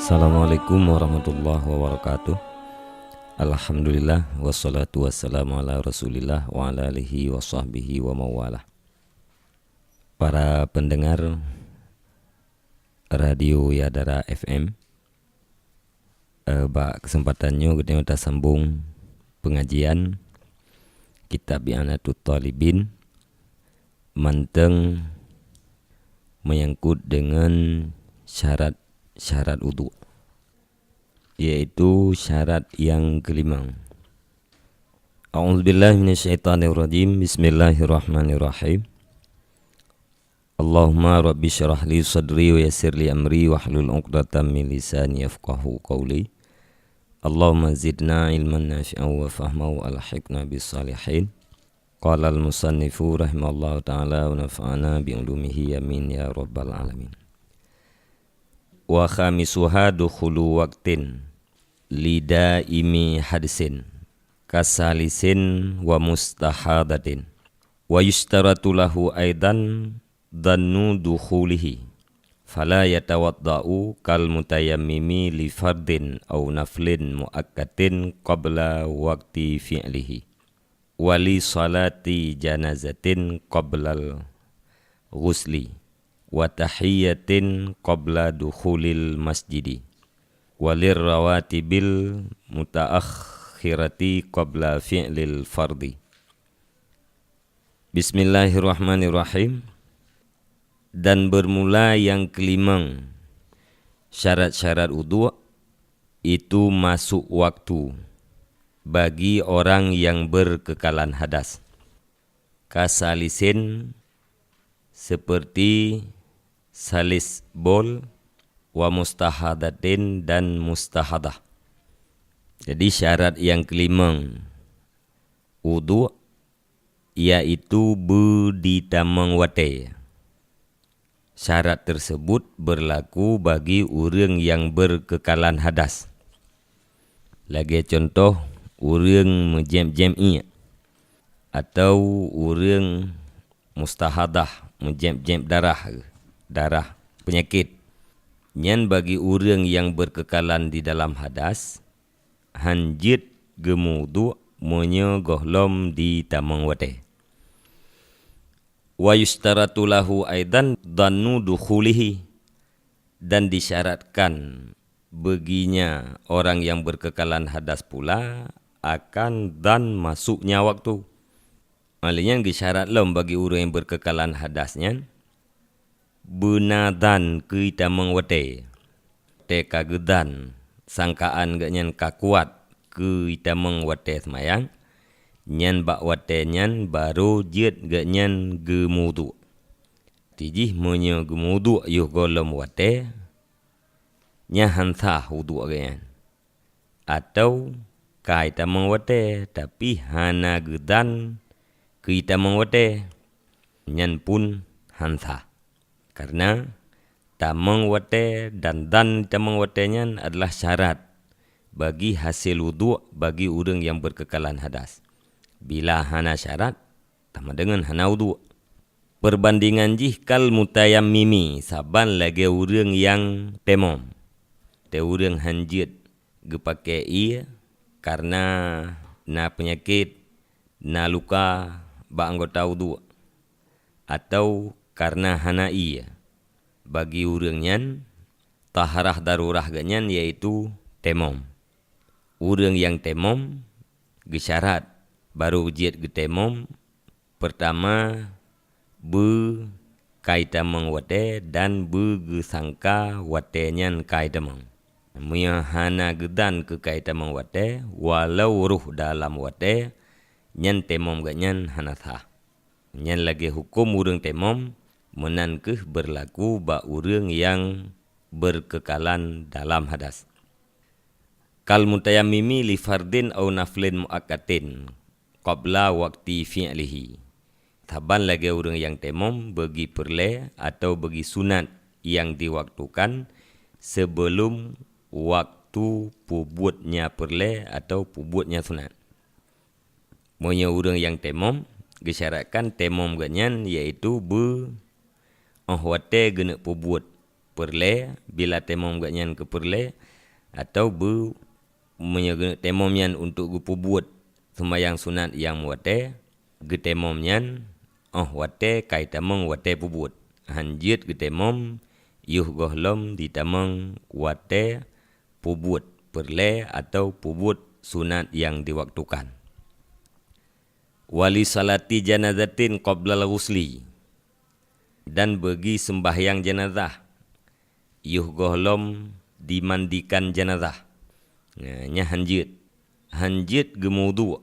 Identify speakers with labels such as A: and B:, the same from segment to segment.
A: Assalamualaikum warahmatullahi wabarakatuh. Alhamdulillah wassalatu wassalamu ala rasulillah wa ala alihi wa sahbihi wa mawalah. Para pendengar Radio Yadara FM, kesempatannya kita sambung pengajian Kitab I'anatut Talibin manteng menyangkut dengan syarat wudu, yaitu syarat yang kelima. A'udzubillahi minasyaitonirrajim. Bismillahirrahmanirrahim. Allahumma rabbi syrah li sadri wa yassir li amri wahlul 'uqdatam min lisani yafqahu qawli. Allahumma zidna ilman nafi'an wa fahman wa alhiqna bis salihin. Qala al-musannifu rahimallahu ta'ala wa nafa'ana bi ulumihi amin ya rabbal alamin. Wa khamisuha dukhulu waqtin lidaimi hadisin kasalisin wa mustahadatin wa yustaratu lahu aidan dhannu dukhulihi fala yatawadda'u kal mutayammimi li fardin aw naflin muakkatin qabla waqti fi'lihi wa li salati janazatin qablal ghusli wa tahiyyatin qabla dukhulil masjidi walir rawatibil mutaakhirati qabla fi'lil fardi. Bismillahirrahmanirrahim. Dan bermula yang kelima, syarat-syarat wudu itu masuk waktu bagi orang yang berkekalan hadas. Kasalisin seperti salis bol, wa mustahadatin dan mustahadah. Jadi syarat yang kelima wudu yaitu berditamang wate. Syarat tersebut berlaku bagi orang yang berkekalan hadas. Lagi contoh, orang menjem-jem'i atau orang mustahadah, menjem-jem darah penyakit. Nyan bagi orang yang berkekalan di dalam hadas, hanjit gemudu monya gohlom di tamang wate. Wa yustaratu lahu aidan dhannu dukhulihi, dan disyaratkan baginya orang yang berkekalan hadas pula akan dan masuknya waktu. Maksudnya disyarat lom bagi orang yang berkekalan hadasnya benadan kita mengwate te kagedan sangkaan ganyan kakuat kita mengwate semayang nyan bak wate nyan baru jet ganyan gemudu tijih menye gemudu yuh golom wate nya hantah wudu ganyan atau kita mengwate tapi hana gedan kita mengwate nyan pun hantah. Karena tamang wate dan tamang watenya adalah syarat bagi hasil wudu bagi orang yang berkekalan hadas. Bila hana syarat, sama dengan hana wudu. Perbandingan jih kal mutayammimi, saban lagi orang yang temom. Te orang hanjit gepake ia karena na penyakit, na luka ba anggota wudu atau karena hana iya. Bagi orang nyan taharah darurah ganyan yaitu temom. Orang yang temom gesyarat baru ujiat ge temom pertama kaita mengwate dan gesangka wate nyan kaita meng. Muya hana gedan ke kaita mengwate walau ruh dalam wate nyan temom ganyan hana thah. Nyan lagi hukum orang temom menankeh berlaku ba orang yang berkekalan dalam hadas. Kal mutayammimi li fardin au naflin muakkatin qabla waqti fi'lihi. Taban lagi orang yang temom bagi perle atau bagi sunat yang diwaktukan sebelum waktu pubutnya perle atau pubutnya sunat. Monya orang yang temom gesyaratkan temom ganyan yaitu wate genek pubut perle, bila temom ganyan ke perle, atau temom yan untuk gupubuat sembayang sunat yang wate, getemom yan, wate kai tamang wate pubuat. Hanjit getemom, yuh gohlom di tamang wate pubuat perle atau pubuat sunat yang diwaktukan. Wali salati janazatin qabla al-ghusli, dan bagi sembahyang jenazah yuh gohlom dimandikan jenazah. Nya hanjit gemudu.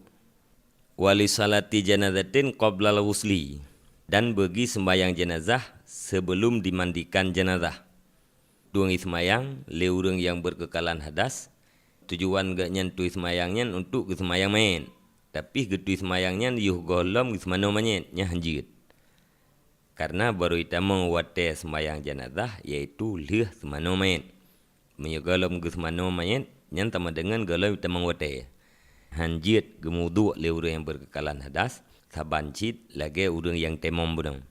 A: Wali salati janazatin qabla al-ghusli, dan bagi sembahyang jenazah sebelum dimandikan jenazah. Duang ismayang le urang yang berkekalan hadas, tujuan gak nyentuh ismayangnya untuk ismayang main. Tapi getu ismayangnya yuh golom ismano main nya hanjit. Karena baru itamang wate sembayang jenazah yaitu lih semano main. Menyegolom ismano main nyan sama dengan golom itamang wate. Hanjit gemudu le urang yang berkekalan hadas, sabancit lagi urang yang temom budang.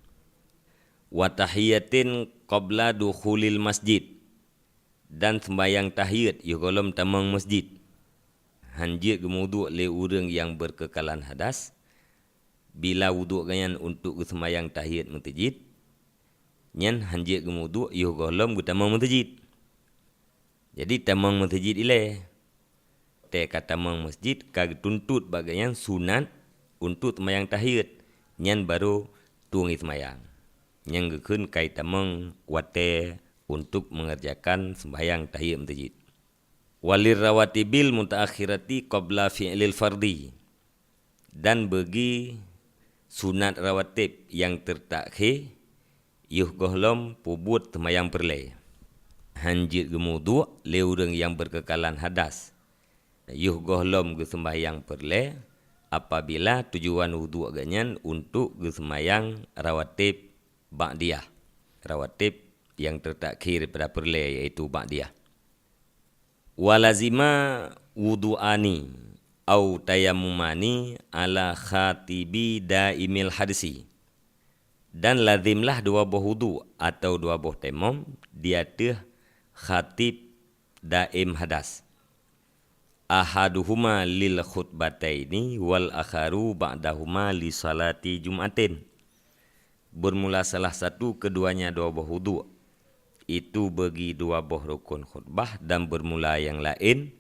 A: Wa tahiyatin qabla dukhulil masjid, dan sembayang tahiyat yuh golom tamang masjid. Hanjit gemudu le urang yang berkekalan hadas, bila wuduk ganyan untuk sembayang tahiyat masjid, nyan hanjit gemudu yuh golom tamang masjid. Jadi tamang masjid ile, te kata tamang masjid kag tuntut bagaian sunat untuk sembayang tahiyat, nyan baru tuang sembayang. Yang gekun kai tamang wate untuk mengerjakan sembahyang tahiyat masjid. Walir rawatibil mutaakhirati qabla fi'lil fardi, dan bagi sunat rawatib yang tertakhir yuh gohlom pubut sembahyang perle. Hanjit gemudu le urang yang berkekalan hadas, yuh gohlom ge sembahyang perle apabila tujuan wudu ganyan untuk ge sembahyang rawatib ba'diyah. Rawatib yang tertakhir pada perle yaitu ba'diyah. Walazima wudu'ani au tayammumani ala khatibi daimil hadisi, dan lazimlah dua buah wudu atau dua buah temom di atas khatib daim hadas. Ahaduhuma lil khutbataini wal akharu ba'dahuma li salati jum'atin. Bermula salah satu keduanya dua buah wudu, itu bagi dua buah rukun khutbah, dan bermula yang lain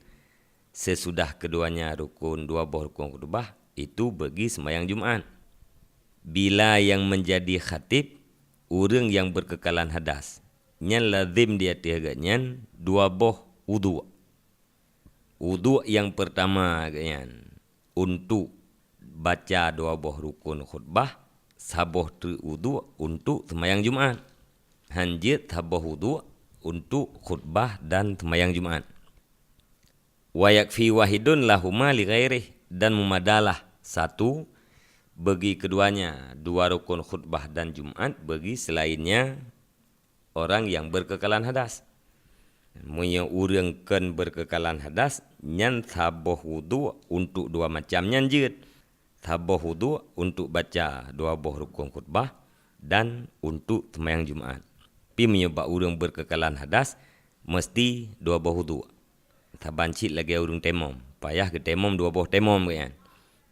A: sesudah keduanya dua buah rukun khutbah itu bagi sembahyang Jumat. Bila yang menjadi khatib urang yang berkekalan hadas, nyan lazim dia tiaganyan dua buah wudu. Wudu yang pertama ganyan untuk baca dua buah rukun khutbah, sabuh tu wudu untuk sembahyang Jumat. Hanjit sabuh wudu untuk khutbah dan sembahyang Jumat. Wa yakfi wahidun lahuma li ghairih, dan memadalah satu bagi keduanya dua rukun khutbah dan Jumat bagi selainnya orang yang berkekalan hadas. Munya urang kan berkekalan hadas nyan sabuh wudu untuk dua macam nyan jit. Sabuh wudu untuk baca dua buah rukun khutbah dan untuk sembahyang Jumat. Tapi menyebab urang berkekalan hadas mesti dua buah wudu. Sabancit lagi urang temom, payah ke temom dua buah temom kan.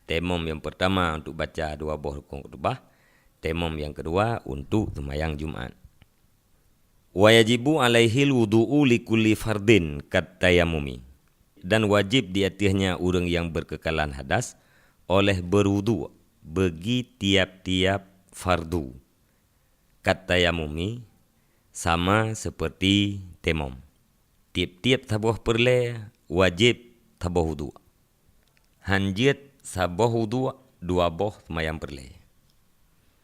A: Temom yang pertama untuk baca dua buah rukun khutbah, temom yang kedua untuk sembahyang Jumat. Wa yajibu alaihil wudu'u likulli fardin kat tayammumi, dan wajib di atasnya urang yang berkekalan hadas oleh berwudu bagi tiap-tiap fardu. Kat tayammumi sama seperti temom. Tiap-tiap sabuh perle wajib sabuh wudu. Hanjit sabuh wudu dua buah sembahyang perle.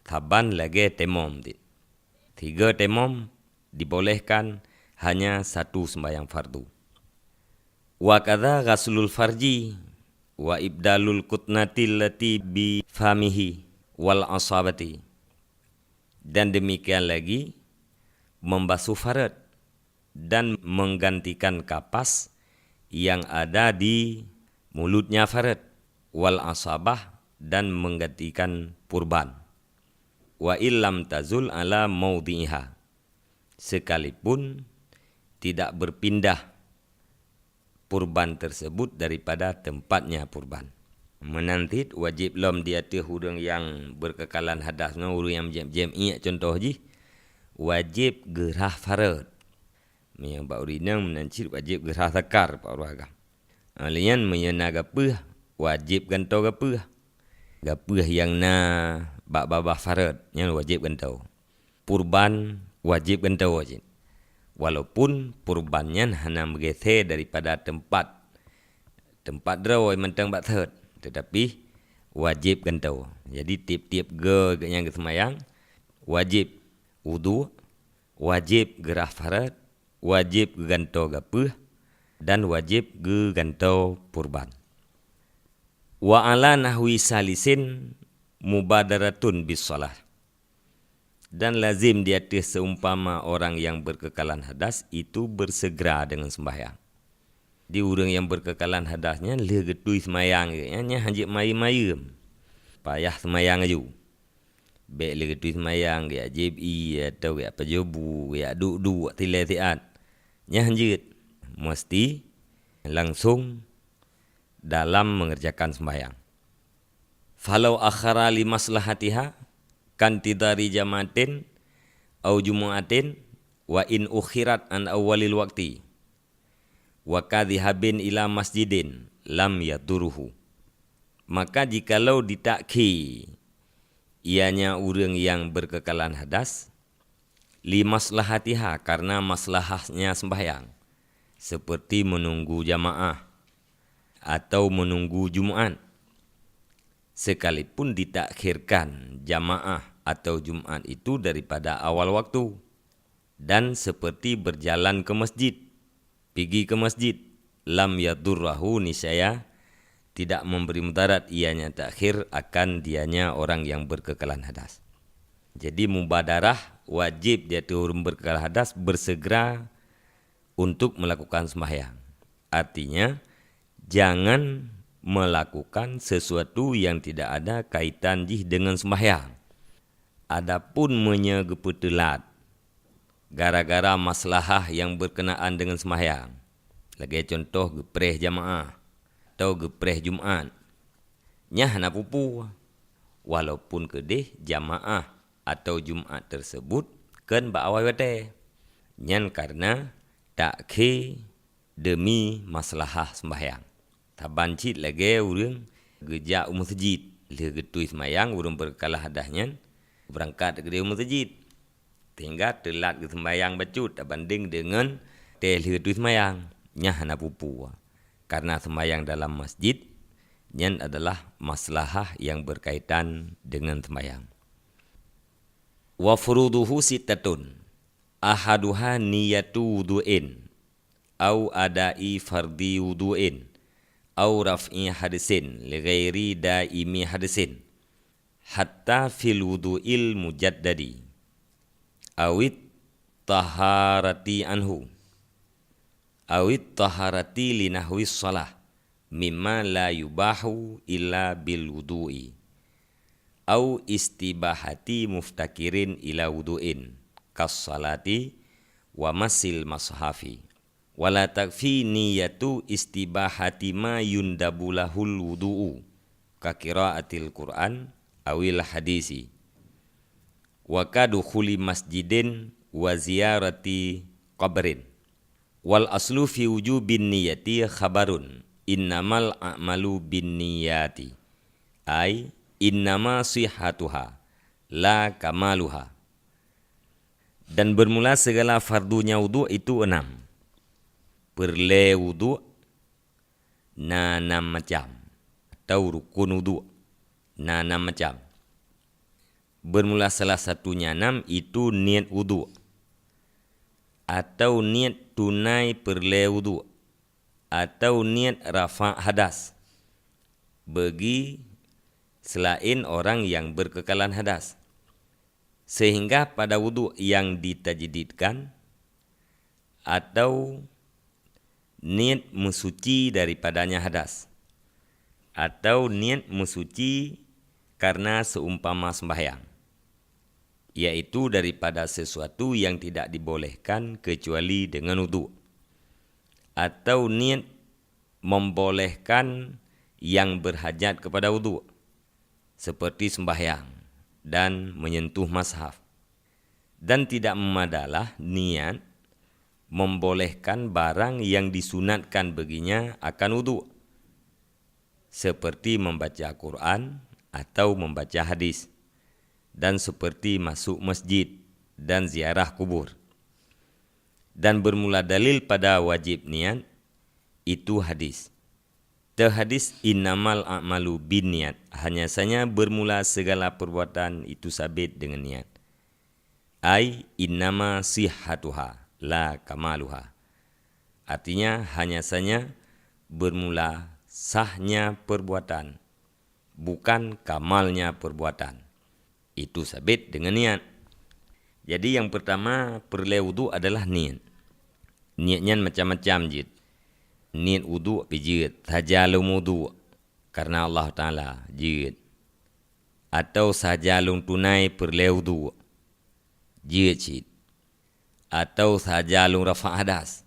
A: Saban lagi temom. 3 temom dibolehkan hanya satu sembahyang fardu. Wa kadza ghaslul farji wa ibdalul kutnatil lati bi famihi wal asabati, dan demikian lagi membasuh farad dan menggantikan kapas yang ada di mulutnya farad, wal asabah, dan menggantikan purban. Wa illam tazul ala maudhiha, sekalipun tidak berpindah purban tersebut daripada tempatnya purban. Menantit wajib lom di atas hurung yang berkekalan hadas, hurung yang jam-jam'i contoh ji, wajib gerah farad. Yang Pak Urina menancit wajib gerah zakar Pak Uragam. Alian menyena gapah wajib gantau gapah. Gapah yang na bak-babah farad yang wajib gantau. Purban wajib gantau wajib. Walaupun purbannya hanya bergeser daripada tempat draw mentang bak third, tetapi wajib gantau. Jadi tiap-tiap yang semayang wajib wudu, wajib gerah farad, wajib gantau gapah, dan wajib gantau purban. Wa ala nahwi salisin mubadaratun bis shalah. Dan lazim di atas seumpama orang yang berkekalan hadas itu bersegera dengan sembahyang. Di orang yang berkekalan hadasnya le getui sembahyang nya hanjit mai-mai. Payah sembahyang aju. Baik le getui sembahyang dia JB atau apa jobu, ya duk tilai tiat. Nya hanjit mesti langsung dalam mengerjakan sembahyang. Falau akhara li maslahatiha kan tidari jamatin au jumu'atin wa in ukhirat an awalil waqti wa kadhihabin ila masjidin lam yaduruhu. Maka jikalau ditakhi ianya orang yang berkekalan hadas li maslahatiha karena maslahahnya sembahyang seperti menunggu jamaah atau menunggu Jumat, sekalipun ditakhirkan jamaah atau Jumat itu daripada awal waktu, dan seperti berjalan ke masjid, pergi ke masjid, lam yadurrahu niscaya tidak memberi mudarat ianya takhir akan dianya orang yang berkekalan hadas. Jadi mubadarah wajib dia orang berkekalan hadas bersegera untuk melakukan sembahyang. Artinya jangan melakukan sesuatu yang tidak ada kaitan jih dengan sembahyang. Adapun menyegepetelat gara-gara maslahah yang berkenaan dengan sembahyang. Lagi contoh gepreh jamaah atau gepreh Jumat. Nyah na pupu. Walaupun kedih jamaah atau Jumat tersebut kan ba'awai wate. Nyan karena takhe demi maslahah sembahyang. Tabancit lagi orang gejak masjid. Le getui semayang orang berkalah hadahnya berangkat ke masjid. Hingga telat ke sembayang bacut banding dengan le getui semayang. Nyah na pupu. Karena sembayang dalam masjid nyan adalah maslahah yang berkaitan dengan sembayang. Wa furuduhu sittatun. Ahaduha niyatu wudu'in au adai fardi wudu'in au raf'i hadisin li ghairi daimi hadisin hatta fil wudu'il mujaddadi awit taharati anhu awit taharati li nahwi shalah mimma la yubahu illa bil wudu'i au istibahati muftakirin ila wudu'in kas salati wa masil mashafi wala takfi niyatu istibahati ma yundabulahul wudu'u ka qiraatil Qur'an awil hadisi wa kadukhuli masjidin wa ziyarati qabrin wal aslu fi wujubin niyati khabarun innamal a'malu bin niyati ay innama sihatuha la kamaluha. Dan bermula segala fardunya wudu itu 6. Perle wudu na 6 macam. Atau rukun wudu na 6 macam. Bermula salah satunya 6 itu niat wudu. Atau niat tunai perle wudu. Atau niat rafa' hadas. Bagi selain orang yang berkekalan hadas. Sehingga pada wudu yang ditajdidkan atau niat mensuci daripadanya hadas atau niat mensuci karena seumpama sembahyang. iaitu daripada sesuatu yang tidak dibolehkan kecuali dengan wudu, atau niat membolehkan yang berhajat kepada wudu, seperti sembahyang dan menyentuh mushaf. Dan tidak memadalah niat membolehkan barang yang disunatkan baginya akan wudu, seperti membaca Quran atau membaca hadis, dan seperti masuk masjid dan ziarah kubur. Dan bermula dalil pada wajib niat itu hadis. Hadis innamal a'malu binniyat, hanya saja bermula segala perbuatan itu sabit dengan niat. Ai innama sihhatuha la kamaluha. Artinya hanya saja bermula sahnya perbuatan, bukan kamalnya perbuatan. Itu sabit dengan niat. Jadi yang pertama perlu wudu adalah niat. Niatnya macam-macam je. Niat wudu pijit, sajalung wudu karena Allah Ta'ala jid. Atau sajalung tunai perlu wudu jid cid. Atau sajalung rafa' hadas.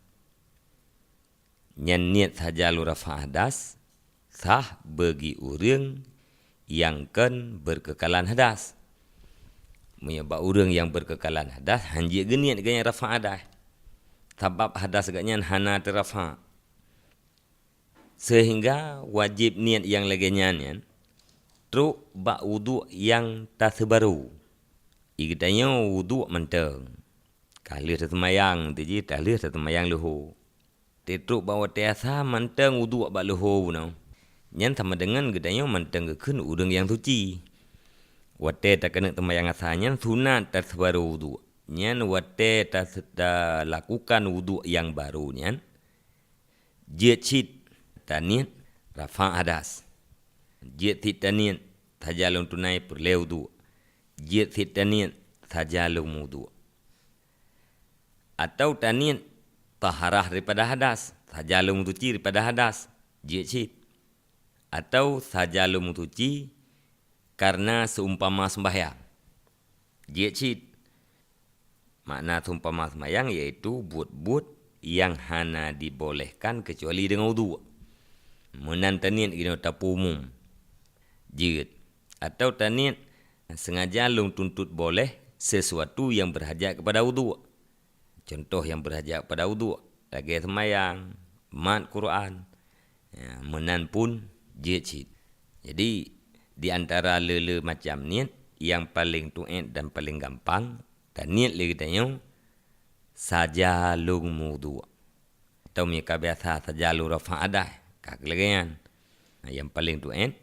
A: Yang niat sajalung rafa' hadas sah bagi orang yang kan berkekalan hadas. Menyebab orang yang berkekalan hadas hanjir geniat ganya rafa' hadas. Sebab hadas ganya hana terafa'. Sehingga wajib niat yang laginya ni truk bak wudu yang tak sebaru. Ikatanya wudu menteng. Kali semayang tu je, kali semayang leho. Truk bawa tiasa menteng wudu bak leho no. Yang sama dengan katanya menteng kekun udang yang suci. Wate tak kena semayang asalnya sunat tak sebaru wudu. Nyan wate tak lakukan wudu yang baru nyan. Jecit taniat rafa' hadas. Jid taniat sajalung tunai perlu wudu. Jid taniat sajalung wudu. Atau taniat taharah daripada hadas, sajalung suci daripada hadas. Jid. Atau sajalung suci karena seumpama sembahyang. Jid. Makna seumpama sembahyang iaitu buat-buat yang hana dibolehkan kecuali dengan wudu. Menan taniat kena tapu umum. Jid. Atau taniat sengaja lung tuntut boleh sesuatu yang berhajat kepada wudu. Contoh yang berhajat kepada wudu, lagi semayang, mat Quran. Ya, menan pun jid. Jadi di antara lele macam niat yang paling tu'id dan paling gampang, taniat lagi tanya saja lung wudu. Atau mereka biasa saja lung rafa' hadas. Kekelegan. Yang paling tu'id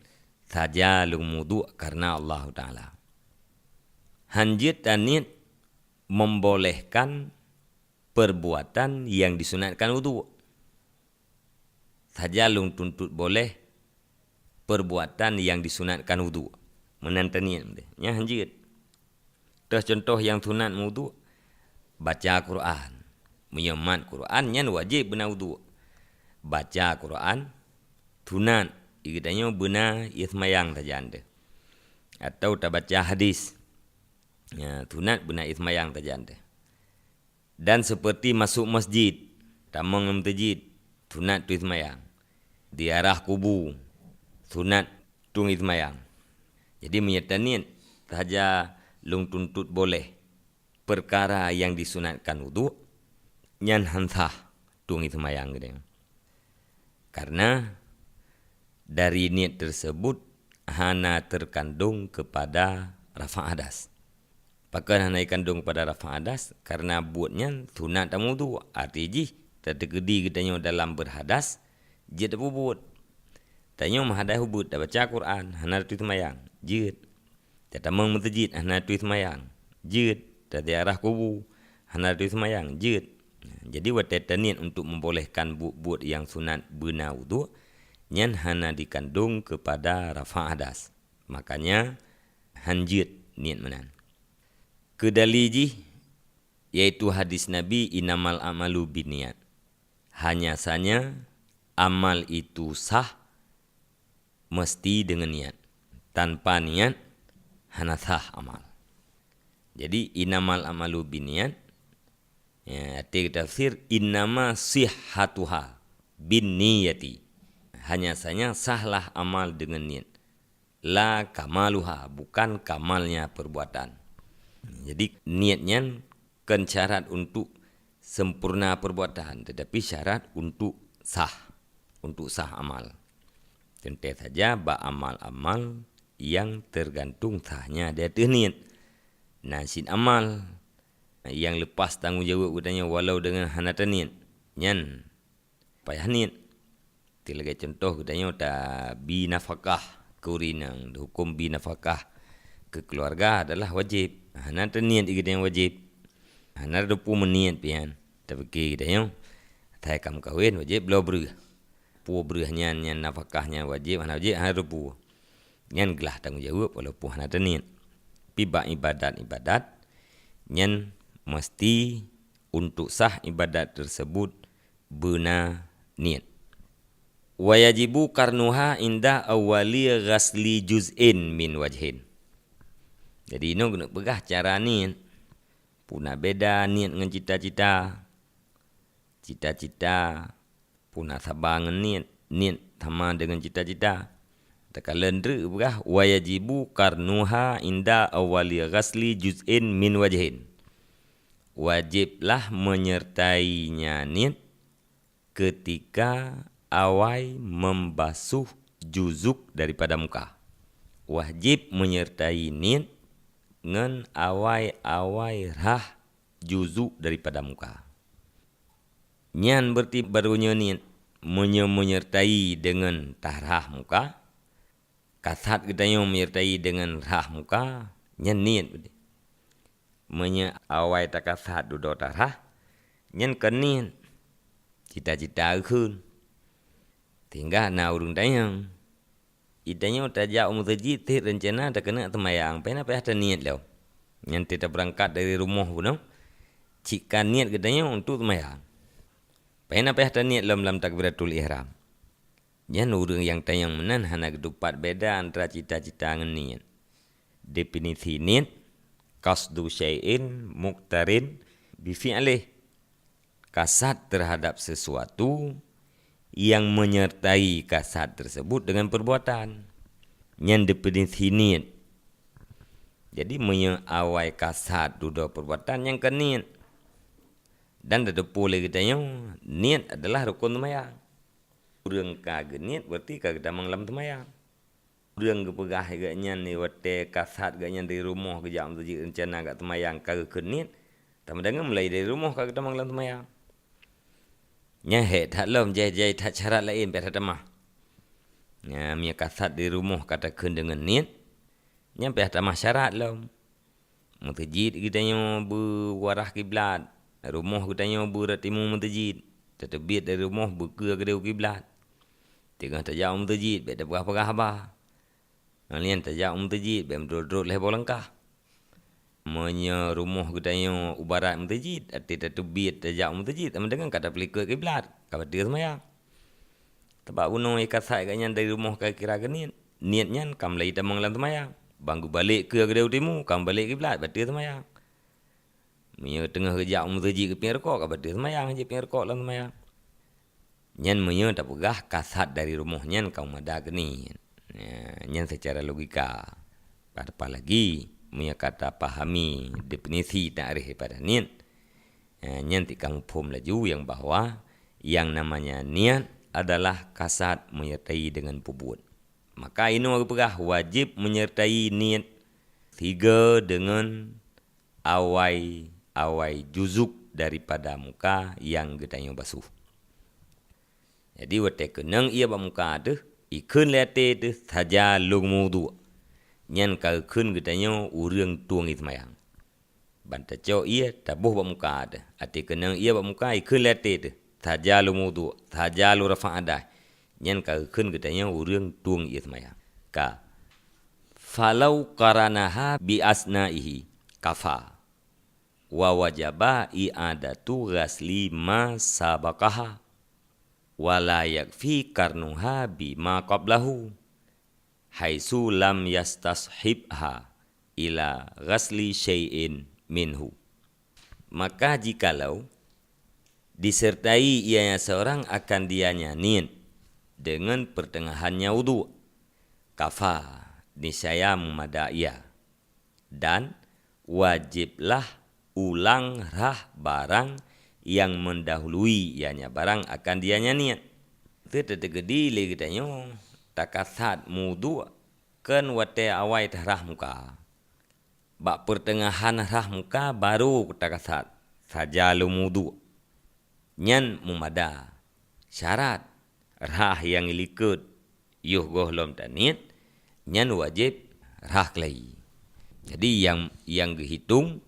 A: saja lung wudu karena Allah Ta'ala. Hanjit taniat membolehkan perbuatan yang disunatkan wudu. Saja lung tuntut boleh perbuatan yang disunatkan wudu. Menan taniat nya hanjit. Terus contoh yang sunat wudu, baca Quran. Menyemat Quran nyan wajib benar wudu. Baca Quran sunat, ikatanya benar ia semayang saja anda. Atau tak baca hadis, ya, sunat benar ia semayang saja anda. Dan seperti masuk masjid, tamang masjid, sunat tu semayang. Ziarah kubur, sunat tu semayang. Jadi menyatakan saja lung tuntut boleh perkara yang disunatkan wudu, nyan hansah tu semayang gitu. Karena dari niat tersebut hana terkandung kepada rafa' hadas. Pakai hana kandung kepada rafa' hadas karena buatnya sunat dan wudu. Artinya tergedi katanya dalam berhadas je tak buat. Tanya mahadas hubut dah baca Quran hana tu semayang. Jid. Tak tamang masjid hana tu semayang. Jid. Tak ziarah kubur hana tu semayang. Jid. Jadi watak niat untuk membolehkan buat yang sunat benar wudu, nyan hana dikandung kepada rafa' hadas. Makanya hanjit niat menan. Kedaliji yaitu hadis Nabi innamal a'malu binniyat. Hanya saja amal itu sah mesti dengan niat. Tanpa niat hana sah amal. Jadi innamal amalu binniyat, ya, arti tafsir innama sihhatuha binniyati. Hanya saja sahlah amal dengan niat. La kamaluha, bukan kamalnya perbuatan. Jadi niatnya kan syarat untuk sempurna perbuatan, tetapi syarat untuk sah amal. Tentu saja amal-amal yang tergantung sahnya dari niat. Nasin amal yang lepas tanggungjawab katanya walau dengan hanatan niat, nyan payah niat. Tilaga contoh katanya binafakah kurinang, hukum binafakah ke keluarga adalah wajib. Hanatan niat katanya wajib. Hanar depu meniat pian. Tapi katanya saya kam kawin wajib belau beruh. Pu beruhnya nyan nafkahnya wajib, wajib hanar depu. Nyan gelah tanggungjawab walaupun hanatan niat. Piba ibadat nyan mesti untuk sah ibadat tersebut benar niat. Wa yajibu karnuha inda awali ghasli juz'in min wajhin. Jadi no guna pegah cara niat. Puna beda niat dengan cita-cita. Cita-cita puna sabar dengan niat sama dengan cita-cita. Takalendra begah wayajibu karnuha inda awali ghasli juz'in min wajhin. Wajiblah menyertainya niat ketika awai membasuh juzuk daripada muka. Wajib menyertai niat dengan awai rah juzuk daripada muka. Nyan berarti barunya niat menyertai dengan tarah muka. Kasat katanya menyertai dengan rah muka, nyan niat. Awai tak kasat duduk tarah, nyan kan niat. Cita-cita khun. Tinggal na urung tayang. Itanya tajak masjid rencana tak kena temayang. Pena payah niat lau. Nyan kita berangkat dari rumah pun, jika niat katanya untuk temayang. Pena payah niat lam takbiratul ihram. Yan urang yang tayang menan hana kedupat beda antara cita-cita dengan niat. Definisi niat qasdu syai'in muqtarin bi fi'lih. Kasat terhadap sesuatu yang menyertai kasat tersebut dengan perbuatan. Yan definisi niat. Jadi awai kasat duduk perbuatan yang kan niat. Dan ada boleh katanya niat adalah rukun temayang. Urang kagak niat berarti kagak damang lam temayang. Urang kepegah agaknya ni wate kasat agaknya dari rumah ke jam tujuh rencana agak temayang kagak niat. Tapi dengan mulai dari rumah kagak damang lam temayang. Nyah tak lam jai tak syarat lain pada tamah. Nya mia kasat di rumah katakan dengan niat. Nya peh tamah syarat lam. Masjid kitanya berwarah kiblat. Rumah kitanya beratimu masjid. Terbit dari rumah berke ke kiblat. Tengah tajak masjid, beda berapa khabar. Kalian tajak masjid, beda duduk lebar langkah. Menya rumah katanya ubarat masjid, arti terbit tajak masjid, sama dengan kata pelikut kiblat, kata dia semayang. Sebab gunung ikat saya katanya dari rumah ke kira ke niatnya kam lai tamang lam semayang. Banggu balik ke timu, kam balik kiblat, kata dia semayang. Menya tengah kejak masjid ke pinggir kok, kata dia semayang, je pinggir kok lam semayang. Nyan menyo tak pegah kasat dari rumahnya kau mada ke ni. Nyan secara logika. Apalagi menyo kata pahami definisi ta'rif pada niat. Nyan tikang pom laju yang bahwa yang namanya niat adalah kasat menyertai dengan pubut. Maka ini aku pegah wajib menyertai niat tiga dengan awai juzuk daripada muka yang getanya basuh. Jadi wate kenang ia bamuka tu, ikun lete tu saja lugmudu. Nyan ka kun katanya urang tuang ismayang. Banta cau ia tabuh bamuka tu. Ati kenang ia bamuka ikun lete tu saja lugmudu, saja lu rafa ada. Nyan ka kun katanya urang tuang ismayang. Ka falau qaranaha bi asnaihi kafa wa wajaba i'adatu ghasli ma sabaqaha. Wala yakfi karnuha bima qablahu haitsu lam yastashibha ila ghasli syai'in minhu. Maka jikalau disertai ianya seorang akan dianya niat dengan pertengahannya wudu, kafa, niscaya memadai ia. Dan wajiblah ulang rah barang yang mendahului ianya barang akan dianya niat. Itu tergedi lagi tanya takasat mudu kan wate awai rah muka. Bak pertengahan rah muka baru takasat saja lu mudu. Nyan mumada syarat rah yang likut yuh gohlom tanit nyan wajib rah kelai. Jadi yang dihitung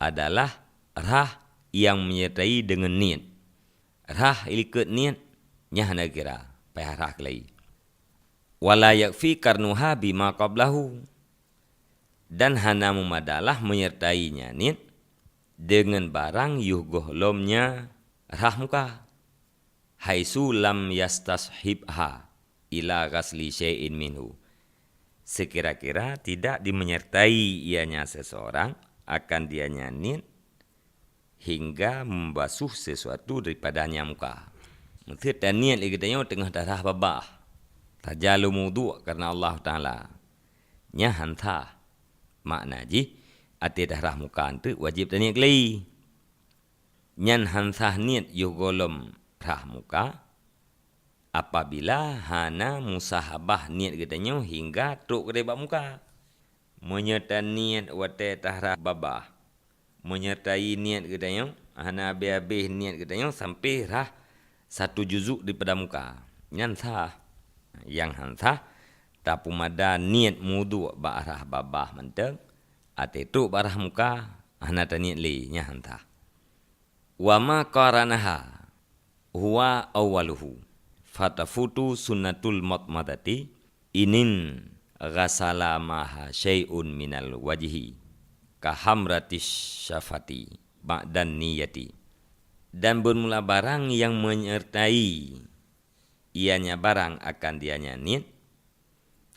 A: adalah rah yang menyertai dengan niat. Rah likut niat nyah na kira payah rah kelai. Wala yakfi karnuha bima qablahu. Dan hana memadalah menyertainya niat dengan barang yuh gohlomnya rah muka. Haisu lam yastashibha ila ghasli syai'in minhu. Sekira-kira tidak dimenyertai ianya seseorang akan dianya niat hingga membasuh sesuatu daripadanya muka. Maksud dan niat lagi tengah darah babah. Tajalu mudu' karena Allah Ta'ala. Nya hantah. Makna ji ati darah muka itu wajib niat kelai. Nyan hantah niat yugolom rah muka apabila hana musahabah niat katanya hingga truk kedai muka. Menyertai niat wate tahrah babah. Menyertai niat katanya hana habis niat katanya sampai rah satu juzuk daripada muka. Nyan sah. Yang hantah tapumada niat mudu ba'rah babah menteng ate truk barah muka hana niat li nya hantah. Wa ma qaranaha huwa awwaluhu fatafutu sunnatul matmadati inin ghasala maha syai'un minal wajhi kahamratis syafati ba'dan niyati. Dan bermula barang yang menyertai ianya barang akan dianya niat,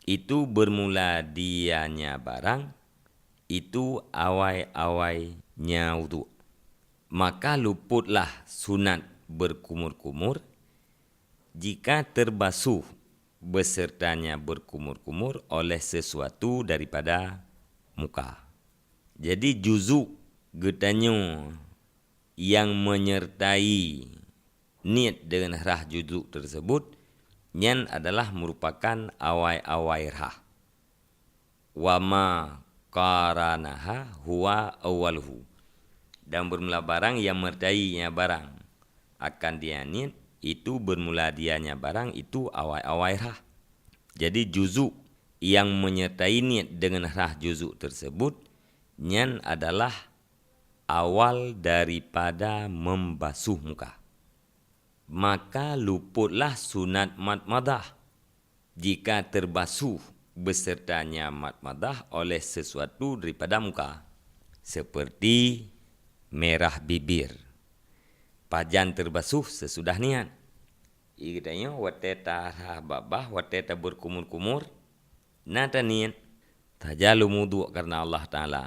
A: itu bermula dianya barang itu awai-awainya wudu. Maka luputlah sunat berkumur-kumur jika terbasuh besertanya berkumur-kumur oleh sesuatu daripada muka. Jadi juzuk getanyo yang menyertai niat dengan rah juzuk tersebut nyan adalah merupakan awai-awai rah. Wa ma qaranaha huwa awwaluhu. Dan bermula barang yang menyertainya barang akan dia niat itu bermula dianya barang itu awai-awai rah. Jadi juzuk yang menyertai niat dengan rah juzuk tersebut nyan adalah awal daripada membasuh muka. Maka luputlah sunat matmadah jika terbasuh besertanya matmadah oleh sesuatu daripada muka. Seperti merah bibir. Pajan terbasuh sesudah niat. Ikatanya wate tarah babah, wate tabur kumur-kumur. Nata niat. Tajalu mudu' karena Allah Ta'ala.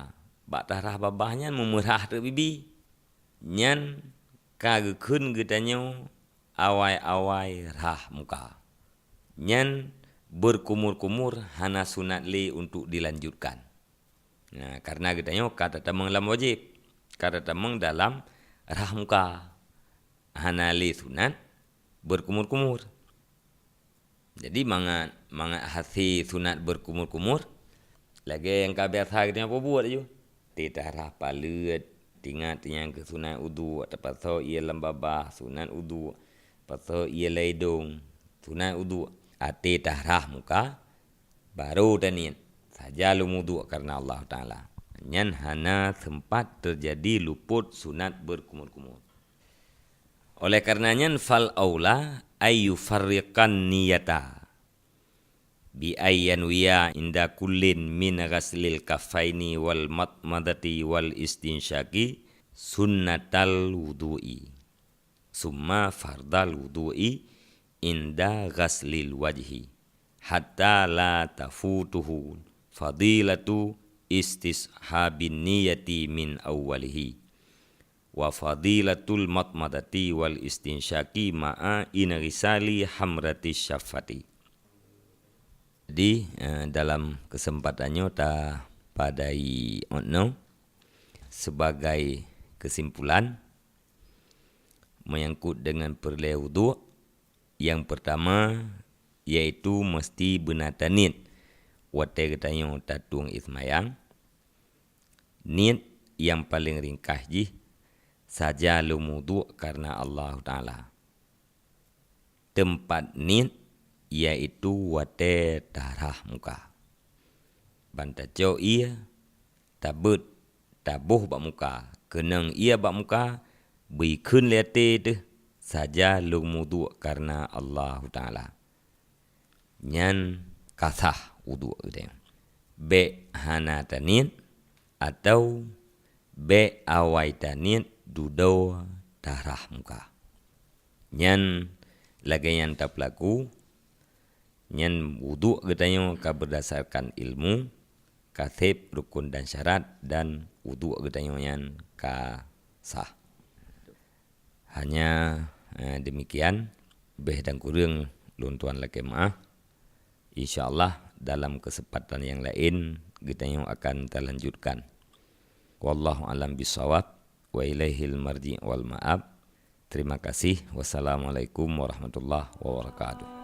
A: Bak tarah babahnya memerah ter bibi. Nyan kagekun getanya awai-awai rah muka. Nyan berkumur-kumur hana sunat li untuk dilanjutkan. Nah, karena getanya kata tamang dalam wajib. Kata tamang dalam rah muka. Hana li sunat berkumur-kumur. Jadi mangat hati sunat berkumur-kumur. Lagi yang biasa kita apa buat je? Tidak rah palut, tingat yang ke sunat udu, atau ia lembabah sunat udu, atau ia ledong sunat udu. Ati tahrah muka baru tanian saja lu mudu karena Allah Ta'ala. Nyan hana sempat terjadi luput sunat berkumur-kumur. Oleh karenanya fal aula ayu farriqan niyata bi ayyan wiya inda kullin min ghaslil kafaini wal matmadati wal istinsyaki sunnatal wudu'i summa fardal wudu'i inda ghaslil wajhi hatta la tafutuhu fadilatu istishabin niyati min awwalihi wa fadilatul matmadati wal istinsyaki ma'a inrisali hamrati syafati. Jadi dalam kesempatannya ta padai ono sebagai kesimpulan menyangkut dengan perlai wudu. Yang pertama yaitu mesti benata niat wate ketanyo tatung ismayang. Niat yang paling ringkas ji saja lumudu karena Allah Ta'ala. Tempat niat yaitu wate darah muka. Bantajo ia tabut tabuh bak muka. Kenang ia bak muka bikun lete tu saja lumudu karena Allah Ta'ala. Nyan kasah wudu gitu. Be hana tanit atau be awai tanit dudo darah muka. Nyan lagi yang tak pelaku. Nyan wudu katanya ka berdasarkan ilmu, kathib, rukun dan syarat, dan wudu katanya yang ka sah. Hanya demikian. Beh dan kurang luntuan lagi maaf. InsyaAllah dalam kesempatan yang lain kita yang akan terlanjutkan. Wallahu alam bisawab. Wa ilaihil marji' wal ma'ab. Terima kasih. Wassalamualaikum warahmatullahi wabarakatuh.